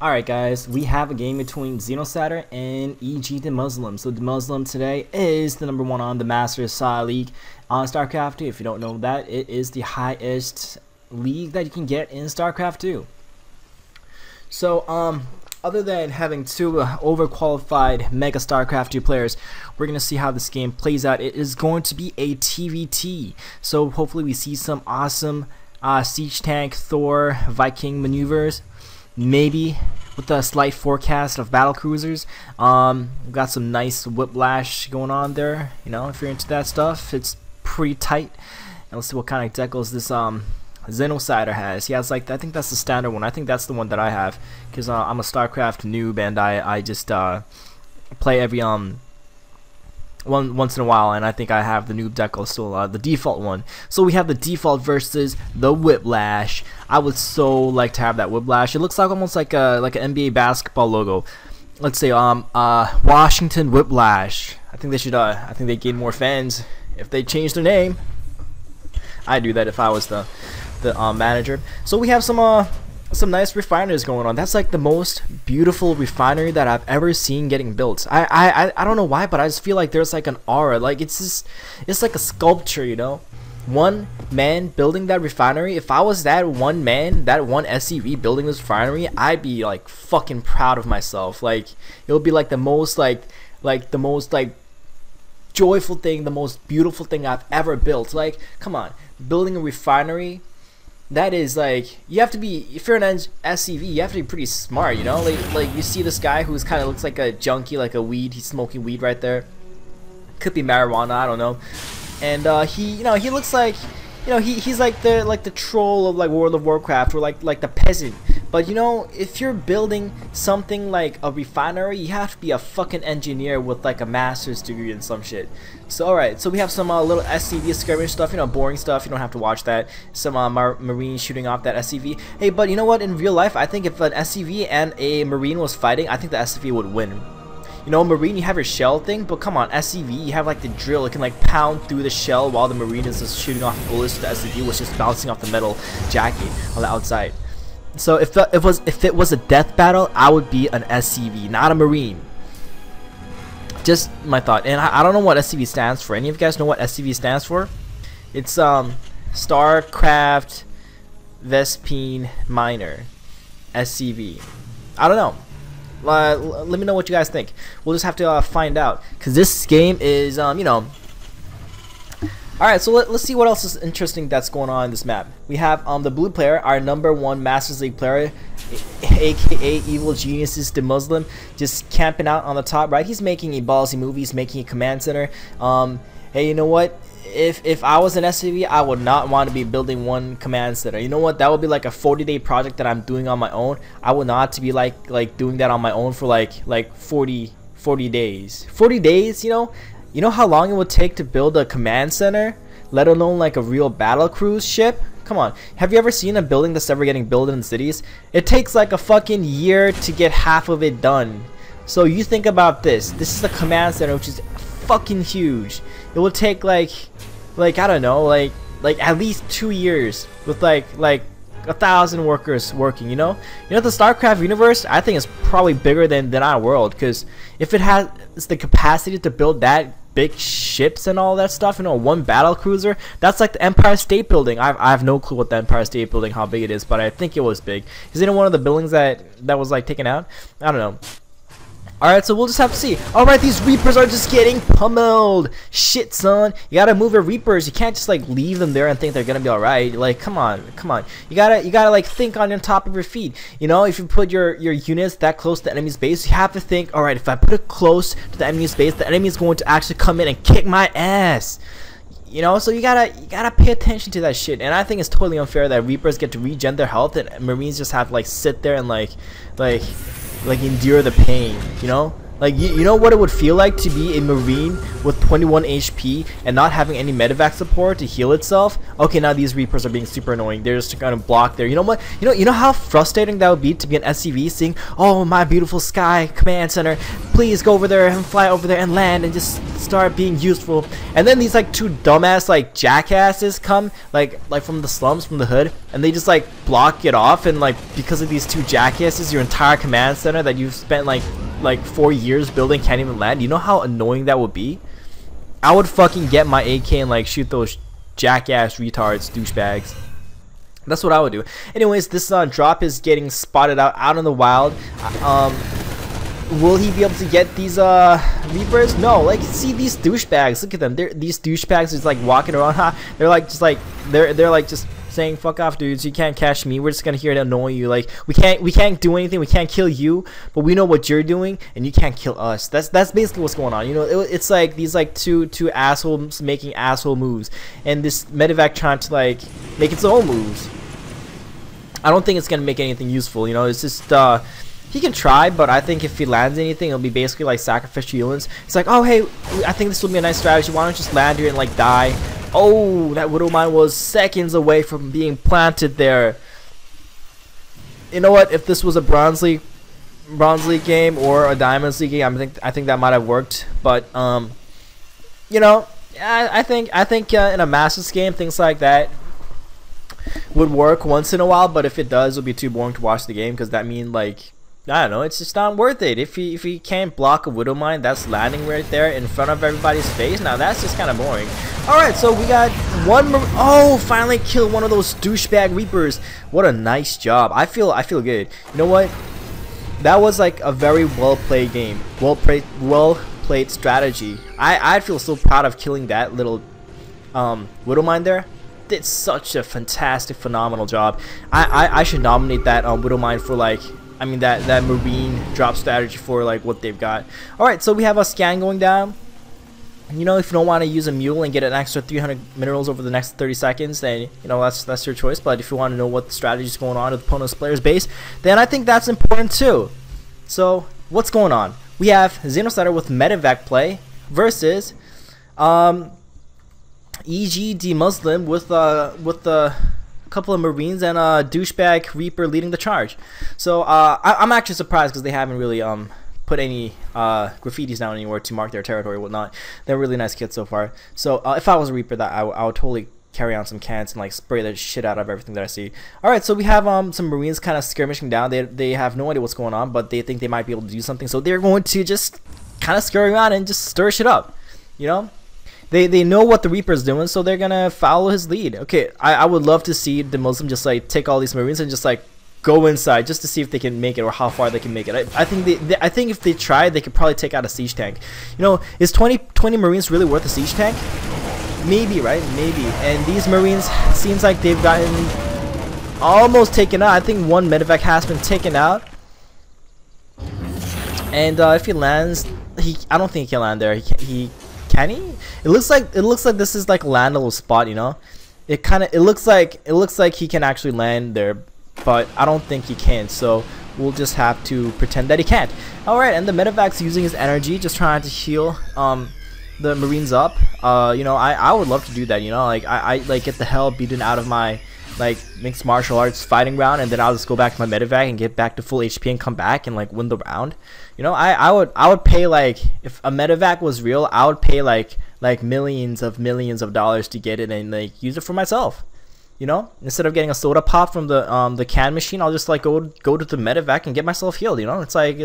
Alright guys, we have a game between XENOCIDER and EGDeMuslim. So DeMuslim today is the #1 on the Masters League on StarCraft 2. If you don't know that, it is the highest league that you can get in StarCraft 2. So other than having two overqualified Mega StarCraft 2 players, we're going to see how this game plays out. It is going to be a TvT. So hopefully we see some awesome Siege Tank, Thor, Viking maneuvers. Maybe with a slight forecast of battle cruisers. We've got some nice whiplash going on there. You know, if you're into that stuff, it's pretty tight. And let's see what kind of decals this XENOCIDER has. He has, like, I think that's the standard one. I think that's the one that I have, because I'm a StarCraft noob and I just play every once in a while, and I think I have the noob decal still, the default one. So we have the default versus the whiplash. I would so like to have that whiplash. It looks like almost like an NBA basketball logo. Let's say Washington Whiplash. I think they should I think they gain more fans if they change their name. I'd do that if I was the manager. So we have some nice refineries going on. That's like the most beautiful refinery that I've ever seen getting built. I don't know why, but I just feel like there's like an aura. Like it's like a sculpture, you know. One man building that refinery. If I was that one man, that one SCV building this refinery, I'd be like fucking proud of myself. Like it would be like the most like the most like joyful thing, the most beautiful thing I've ever built. Like, come on, building a refinery. That is like, you have to be, if you're an SCV, you have to be pretty smart, you know. Like you see this guy who's kind of looks like a junkie, like a weed. He's smoking weed right there. Could be marijuana, I don't know. And he looks like, he's like the troll of like World of Warcraft, or like the peasant. But you know, if you're building something like a refinery, you have to be a fucking engineer with like a master's degree and some shit. So alright, so we have some little SCV skirmish stuff, boring stuff. You don't have to watch that. Some Marines shooting off that SCV. Hey, but you know what? In real life, I think if an SCV and a Marine was fighting, I think the SCV would win. You know, Marine, you have your shell thing, but come on, SCV, you have like the drill. It can like pound through the shell while the Marine is just shooting off bullets to the SCV, which is bouncing off the metal jacket on the outside. So if it was a death battle, I would be an SCV, not a Marine. Just my thought. And I don't know what SCV stands for. Any of you guys know what SCV stands for? It's StarCraft Vespine Minor SCV. I don't know. Let me know what you guys think. We'll just have to find out, because this game is Alright, so let's see what else is interesting that's going on in this map. We have the blue player, our #1 Masters League player, aka Evil Geniuses DeMuslim, just camping out on the top right. He's making a ballsy move. He's making a command center. Hey, you know what? If I was an SCV, I would not want to be building one command center. You know what? That would be like a 40-day project that I'm doing on my own. I would not to be like doing that on my own for like 40 days. 40 days, you know? You know how long it would take to build a command center, let alone like a real battle cruise ship? Come on. Have you ever seen a building that's ever getting built in cities? It takes like a fucking year to get half of it done. So you think about this. This is a command center which is fucking huge. It will take like I don't know, like at least 2 years with like 1,000 workers working, you know? You know, the StarCraft universe, I think, is probably bigger than our world, because if it has the capacity to build that big ships and all that stuff, you know, one battle cruiser, that's like the Empire State Building. I have no clue what the Empire State Building, how big it is, but I think it was big. Is it one of the buildings that was like taken out? I don't know. Alright, so we'll just have to see. Alright, these Reapers are just getting pummeled. Shit, son. You gotta move your Reapers. You can't just like leave them there and think they're gonna be alright. Like, come on. You gotta like think on top of your feet. You know, if you put your units that close to the enemy's base, you have to think, alright, if I put it close to the enemy's base, the enemy is going to actually come in and kick my ass. You know, so you gotta pay attention to that shit. And I think it's totally unfair that Reapers get to regen their health and Marines just have to like sit there and like endure the pain, you know? Like, you know what it would feel like to be a Marine with 21 HP and not having any medevac support to heal itself? Okay, now these Reapers are being super annoying. They're just gonna block there. You know what? You know how frustrating that would be to be an SCV seeing, oh, my beautiful sky command center, please go over there and fly over there and land and just start being useful. And then these like two dumbass like jackasses come like from the slums, from the hood, and they just like block it off. And like because of these two jackasses, your entire command center that you've spent like 4 years building can't even land. You know how annoying that would be? I would fucking get my AK and like shoot those jackass retards, douchebags. That's what I would do. Anyways, this drop is getting spotted out in the wild. Will he be able to get these Reapers? No. Like, see these douchebags. Look at them. These douchebags just like walking around. Huh? They're like just like they're like just saying, fuck off, dudes, you can't catch me, we're just gonna here to annoy you. Like, we can't do anything, we can't kill you, but we know what you're doing and you can't kill us. That's basically what's going on. You know, it's like these like two assholes making asshole moves, and this medevac trying to like make its own moves. I don't think it's gonna make anything useful. You know, it's just he can try, but I think if he lands anything, it'll be basically like sacrificial healings. It's like, oh hey, I think this will be a nice strategy, why don't you just land here and like die. Oh, that Widow Mine was seconds away from being planted there. You know what? If this was a Bronze League game or a Diamonds League game, I think that might have worked. But you know, I think in a Masters game, things like that would work once in a while. But if it does, it'll be too boring to watch the game, because that means like, I don't know, it's just not worth it. If he can't block a Widow Mine that's landing right there in front of everybody's face, now that's just kind of boring. Alright, so we got one oh, finally killed one of those douchebag Reapers. What a nice job. I feel good. You know what? That was like a very well played game. Well played strategy. I feel so proud of killing that little Widow Mine there. Did such a fantastic, phenomenal job. I should nominate that Widow Mine for like, I mean that Marine drop strategy for like what they've got. Alright, so we have a scan going down. You know, if you don't want to use a mule and get an extra 300 minerals over the next 30 seconds, then you know that's your choice. But if you want to know what the strategy is going on at the opponent's player's base, then I think that's important too. So what's going on? We have XENOCIDER with medevac play versus EGDeMuslim with a couple of Marines and a douchebag Reaper leading the charge. So I'm actually surprised, because they haven't really put any graffitis down anywhere to mark their territory or whatnot. They're really nice kits so far. So if I was a Reaper, that I would totally carry on some cans and like spray the shit out of everything that I see. Alright, so we have some Marines kind of skirmishing down. They have no idea what's going on, but they think they might be able to do something, so they're going to just kind of scurry around and just stir shit up. You know, they know what the Reaper's doing, so they're gonna follow his lead. Okay, I would love to see the Muslim just like take all these Marines and just like go inside just to see if they can make it, or how far they can make it. I think if they tried, they could probably take out a siege tank. You know, is 20 Marines really worth a siege tank? Maybe, right? Maybe. And these Marines seems like they've gotten almost taken out. I think one medevac has been taken out. And if he lands, I don't think he can land there. Can he? It looks like this is like a landable spot, you know? It looks like he can actually land there, but I don't think he can, so we'll just have to pretend that he can't. Alright, and the medevac's using his energy, just trying to heal the Marines up. You know, I would love to do that, you know, like I like get the hell beaten out of my like mixed martial arts fighting round, and then I'll just go back to my medevac and get back to full HP and come back and like win the round. You know, I would pay, like, if a medevac was real, I would pay like millions of dollars to get it and like use it for myself. You know, instead of getting a soda pop from the can machine, I'll just like go to the medevac and get myself healed. You know, it's like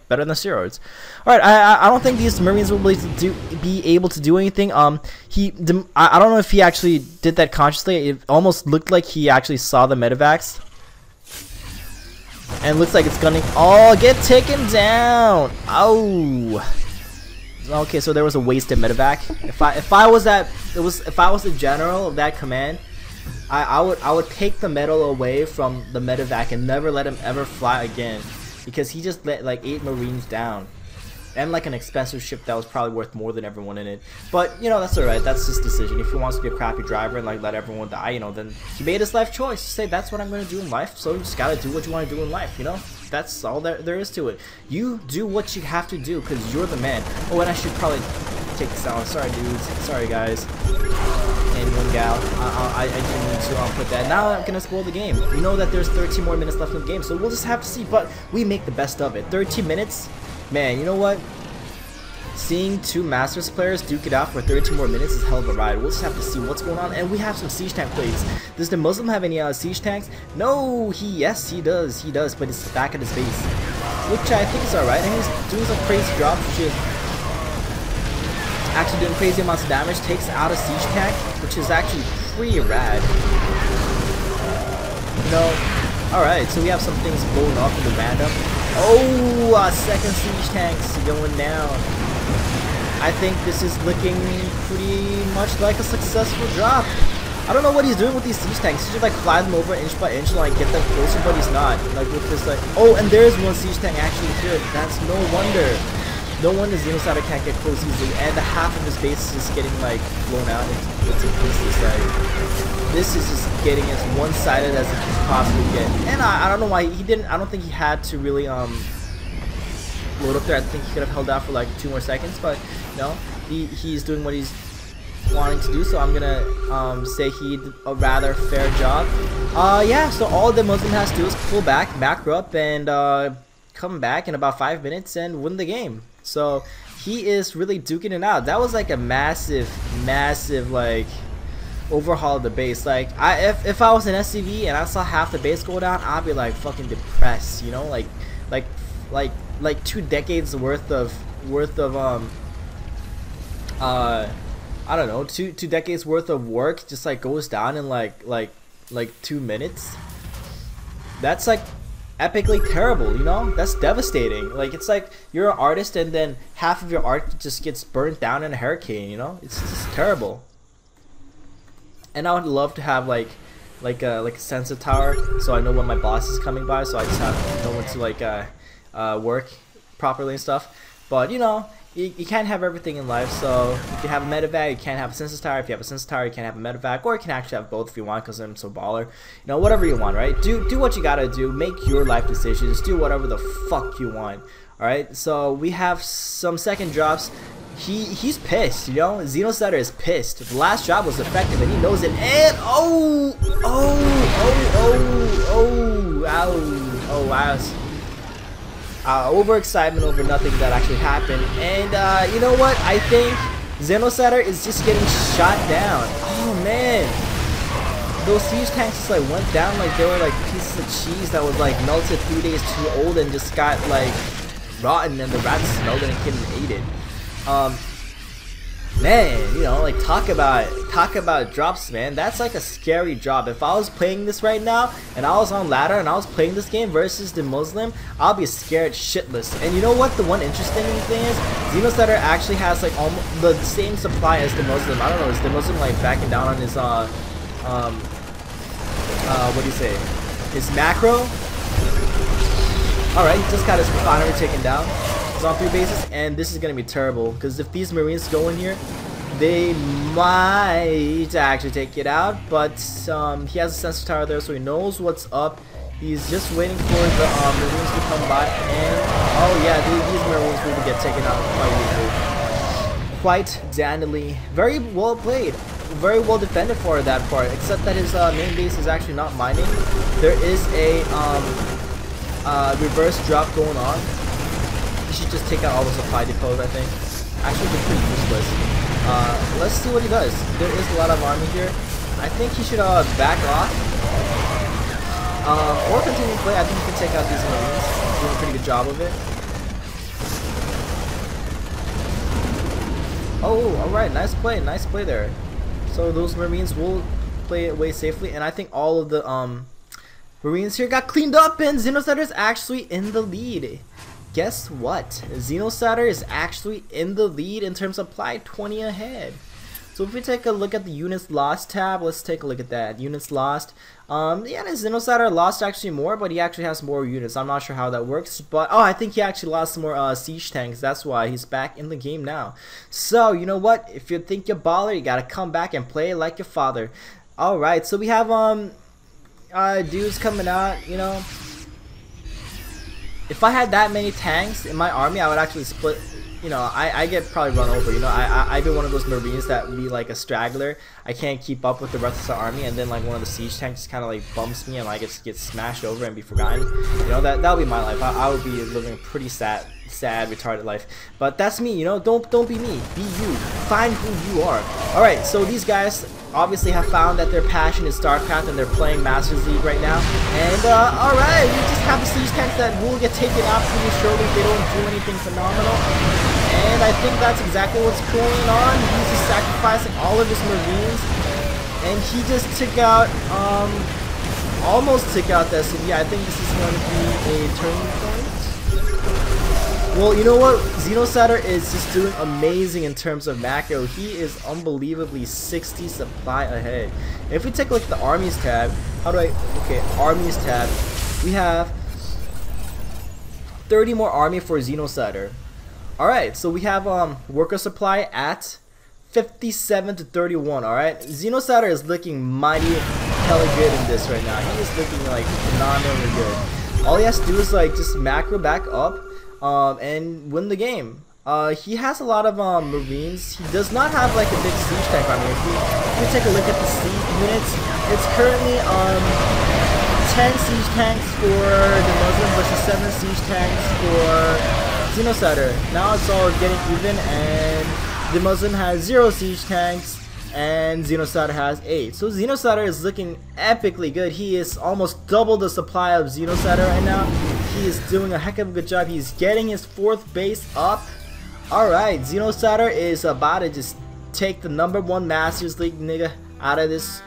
better than steroids. All right, I don't think these Marines will be able to do anything. I don't know if he actually did that consciously. It almost looked like he actually saw the medevacs, and looks like it's gonna get taken down. Oh. Okay, so there was a wasted medevac. If I was the general of that command, I would take the medal away from the medevac and never let him ever fly again, because he just let like 8 Marines down, and like an expensive ship that was probably worth more than everyone in it. But you know, that's alright. That's his decision. If he wants to be a crappy driver and like let everyone die, you know, then he made his life choice. He said, that's what I'm gonna do in life. So you just gotta do what you want to do in life. You know, That's all there is to it. You do what you have to do because you're the man. Oh, and I should probably take this out. Sorry, dudes. Sorry, guys. And one gal. I didn't need to put that. Now I'm gonna spoil the game. We know that there's 13 more minutes left in the game, so we'll just have to see. But we make the best of it. 13 minutes, man. You know what? Seeing two Masters players duke it out for 13 more minutes is hell of a ride. We'll just have to see what's going on, and we have some siege tank plays. Does the Muslim have any siege tanks? No, yes he does, but it's back at his base, which I think is alright. And he's doing some crazy drops, which is actually doing crazy amounts of damage. Takes out a siege tank, which is actually pretty rad. You know, alright, so we have some things blowing off in the random. Oh, second siege tanks going down. I think this is looking pretty much like a successful drop. I don't know what he's doing with these siege tanks. He should like fly them over inch by inch and like get them closer, but he's not. Like with this like, oh, and there's one siege tank actually here. That's no wonder. No wonder XENOCIDER can't get close easily, and half of his base is just getting like blown out. It's like this is just getting as one-sided as it can possibly get. And I don't know why he didn't. I don't think he had to really load up there. I think he could have held out for like 2 more seconds, but no, he's doing what he's wanting to do. So I'm gonna say he did a rather fair job. Yeah. So all the Muslim has to do is pull back, macro up, and come back in about 5 minutes and win the game. So he is really duking it out. That was like a massive like overhaul of the base. Like if I was an SCV and I saw half the base go down, I'd be like fucking depressed, you know, like 2 decades worth of I don't know, two decades worth of work just like goes down in like 2 minutes. That's like epically terrible, you know? That's devastating. Like, it's like you're an artist and then half of your art just gets burnt down in a hurricane, you know? It's just terrible. And I would love to have like a sensor tower, so I know when my boss is coming by, so I just have to know when to like work properly and stuff. But you know, you can't have everything in life. So if you have a medevac, you can't have a sensor tower. If you have a sensor tower, you can't have a medevac, or you can actually have both if you want, because I'm so baller. You know, whatever you want, right? Do what you gotta do. Make your life decisions. Do whatever the fuck you want. All right. So we have some second drops. He's pissed, you know. XENOCIDER is pissed. The last drop was effective, and he knows it. And oh, wow. Overexcitement over nothing that actually happened. And you know what? I think XENOCIDER is just getting shot down. Oh man, those siege tanks just like went down like they were like pieces of cheese that was like melted 3 days too old and just got like rotten, and the rats smelled it and came and ate it. Man, you know, like talk about drops, man. That's like a scary drop. If I was playing this right now and I was on ladder and I was playing this game versus the Muslim, I'll be scared shitless. And you know what? The one interesting thing is, XENOCIDER actually has like almost the same supply as the Muslim. I don't know, is the Muslim like backing down on his what do you say? His macro? Alright, he just got his refinery taken down. On 3 bases, and this is gonna be terrible because if these Marines go in here, they might actually take it out. But he has a sensor tower there, so he knows what's up. He's just waiting for the Marines to come by, and oh yeah, these Marines will get taken out quite easily, quite dandily. Very well played, very well defended for that part. Except that his main base is actually not mining. There is a reverse drop going on. He should just take out all the supply depots, I think. Actually, it's pretty useless. Let's see what he does. There is a lot of army here. I think he should back off. Or continue to play. I think he can take out these Marines. He's doing a pretty good job of it. Oh, alright. Nice play there. So those Marines will play it away safely. And I think all of the Marines here got cleaned up, and XENOCIDER is actually in the lead. Guess what? XENOCIDER is actually in the lead in terms of supply, 20 ahead. So if we take a look at the units lost tab, let's take a look at that. Units lost. Yeah, XENOCIDER lost actually more, but he actually has more units. I'm not sure how that works, but oh, I think he actually lost some more siege tanks. That's why he's back in the game now. So you know what? If you think you're baller, you gotta come back and play like your father. All right, so we have dudes coming out, you know. if I had that many tanks in my army, I would actually split. You know, I get probably run over. You know, I've been one of those Marines that would be like a straggler. I can't keep up with the rest of the army, and then like one of the siege tanks kind of like bumps me, and I get smashed over and be forgotten. You know, that would be my life. I would be living a pretty sad, retarded life. But that's me. You know, don't be me. Be you. Find who you are. All right. So these guys obviously have found that their passion is StarCraft, and they're playing Masters League right now. And all right, we just have the siege tanks that will get taken out pretty shortly if they don't do anything phenomenal. And I think that's exactly what's going on. He's just sacrificing all of his Marines, and he just took out, almost took out the city. I think this is going to be a turning point. Well, you know what? XENOCIDER is just doing amazing in terms of macro. He is unbelievably 60 supply ahead. If we take a look at the armies tab, armies tab, we have 30 more army for XENOCIDER. Alright, so we have worker supply at 57 to 31, alright? XENOCIDER is looking mighty hella good in this right now. He is looking like phenomenally good. All he has to do is like just macro back up and win the game. He has a lot of Marines. He does not have like a big siege tank army. If we take a look at the siege units, it's currently 10 siege tanks for the Muslim versus 7 siege tanks for XENOCIDER. Now it's all getting even, and the Muslim has 0 siege tanks and XENOCIDER has 8. So XENOCIDER is looking epically good. He is almost double the supply of XENOCIDER right now. He is doing a heck of a good job. He's getting his 4th base up. Alright, XENOCIDER is about to just take the #1 Masters League nigga out of this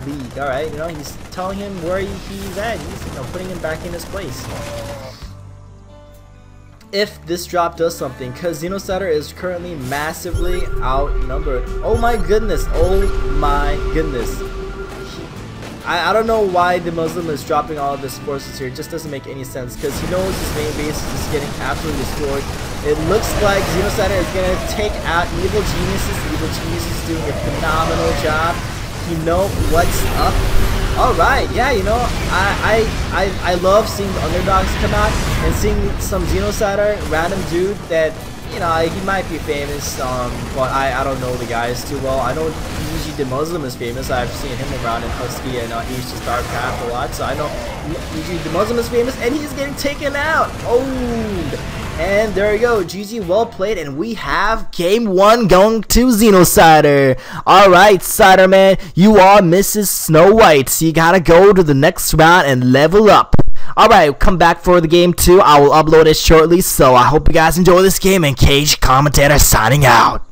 league. Alright, you know, he's telling him where he's at. He's, you know, putting him back in his place. If this drop does something, because XENOCIDER is currently massively outnumbered. Oh my goodness, oh my goodness. I don't know why the Muslim is dropping all of his forces here. It just doesn't make any sense, because he knows his main base is just getting absolutely destroyed. It looks like XENOCIDER is going to take out Evil Geniuses. Evil Genius is doing a phenomenal job. You know what's up. Alright, yeah, you know, I love seeing the underdogs come out and seeing some XENOCIDER random dude that, you know, he might be famous, but I don't know the guys too well. I know EGDeMuslim is famous. I've seen him around in Husky and HOTS a lot, so I know EGDeMuslim is famous, and he's getting taken out. Owned. And there we go, GG, well played, and we have game 1 going to XENOCIDER. Alright, Cider Man, you are Mrs. Snow White, so you gotta go to the next round and level up. Alright, come back for the game 2. I will upload it shortly, so I hope you guys enjoy this game, and Cage Commentator signing out.